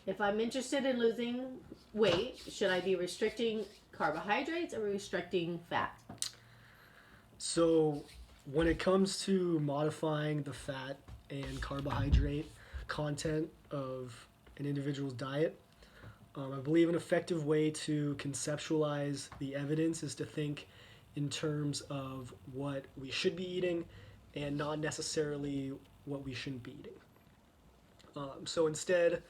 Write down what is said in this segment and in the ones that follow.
If I'm interested in losing weight, should I be restricting carbohydrates or restricting fat? So, when it comes to modifying the fat and carbohydrate content of an individual's diet, I believe an effective way to conceptualize the evidence is to think in terms of what we should be eating and not necessarily what we shouldn't be eating. So instead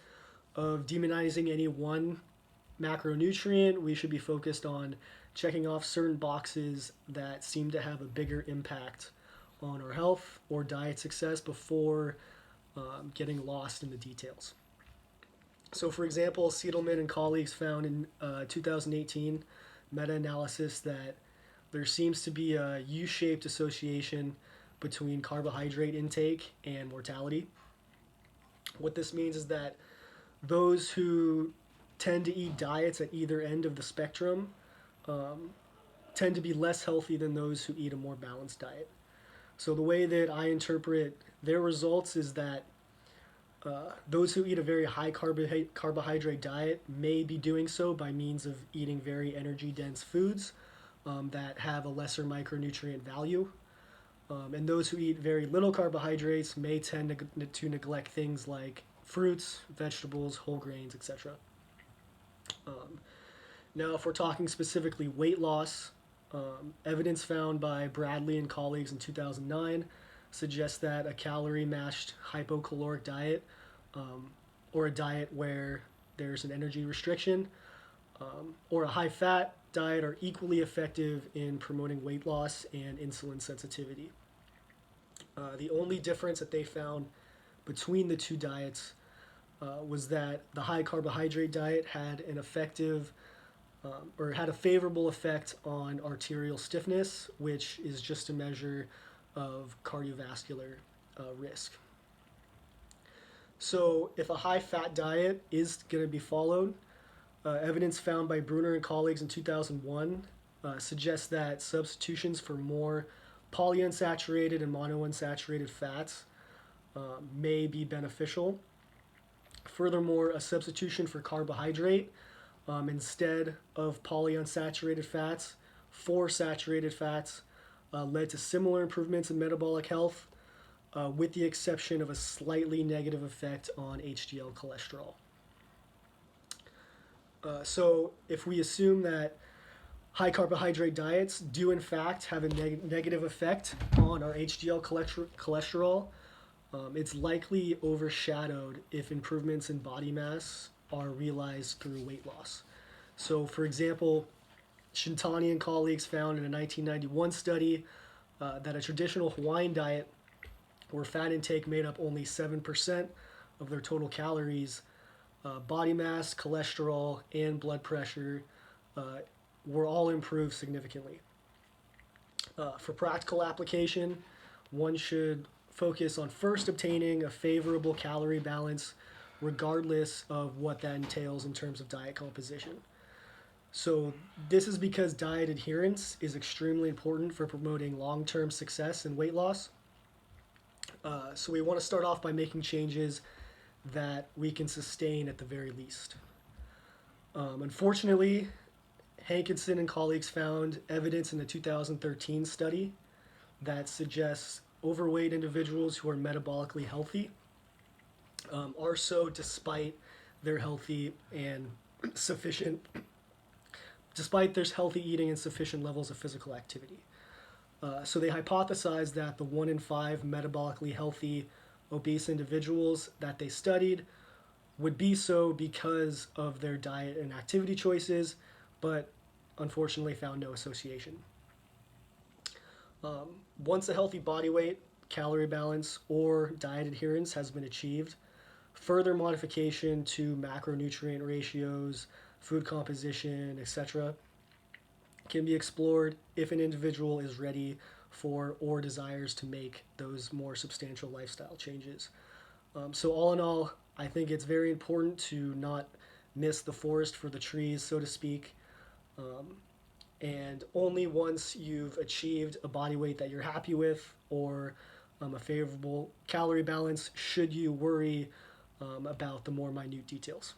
of demonizing any one macronutrient, we should be focused on checking off certain boxes that seem to have a bigger impact on our health or diet success before getting lost in the details. So, for example, Siedelman and colleagues found in 2018 meta analysis that there seems to be a U shaped association between carbohydrate intake and mortality. What this means is that those who tend to eat diets at either end of the spectrum um, tend to be less healthy than those who eat a more balanced diet. So, the way that I interpret their results is that those who eat a very high carbohydrate diet may be doing so by means of eating very energy dense foods that have a lesser micronutrient value. And those who eat very little carbohydrates may tend to neglect things like fruits, vegetables, whole grains, etc. Um, Now, if we're talking specifically weight loss, evidence found by Bradley and colleagues in 2009 suggests that a calorie matched hypocaloric diet, um, or a diet where there's an energy restriction, or a high fat diet are equally effective in promoting weight loss and insulin sensitivity. The only difference that they found between the two diets was that the high carbohydrate diet had an effective or had a favorable effect on arterial stiffness, which is just a measure of cardiovascular risk. So, if a high fat diet is going to be followed, evidence found by Bruner and colleagues in 2001 suggests that substitutions for more polyunsaturated and monounsaturated fats may be beneficial. Furthermore, a substitution for carbohydrate instead of polyunsaturated fats for saturated fats led to similar improvements in metabolic health, with the exception of a slightly negative effect on HDL cholesterol. So, if we assume that high carbohydrate diets do in fact have a negative effect on our HDL cholesterol, it's likely overshadowed if improvements in body mass are realized through weight loss. So, for example, Shintani and colleagues found in a 1991 study that a traditional Hawaiian diet, where fat intake made up only 7% of their total calories, body mass, cholesterol, and blood pressure uh, were all improved significantly. For practical application, one should focus on first obtaining a favorable calorie balance, regardless of what that entails in terms of diet composition. So, this is because diet adherence is extremely important for promoting long term success in weight loss. So, we want to start off by making changes that we can sustain at the very least. Unfortunately, Hankinson and colleagues found evidence in the 2013 study that suggests overweight individuals who are metabolically healthy are so despite their healthy and sufficient, despite their healthy eating and sufficient levels of physical activity. So they hypothesized that the 1 in 5 metabolically healthy obese individuals that they studied would be so because of their diet and activity choices, but unfortunately found no association. Once a healthy body weight, calorie balance, or diet adherence has been achieved, further modification to macronutrient ratios, food composition, etc., can be explored if an individual is ready for or desires to make those more substantial lifestyle changes. So, all in all, I think it's very important to not miss the forest for the trees, so to speak. Um, and only once you've achieved a body weight that you're happy with or a favorable calorie balance should you worry about the more minute details.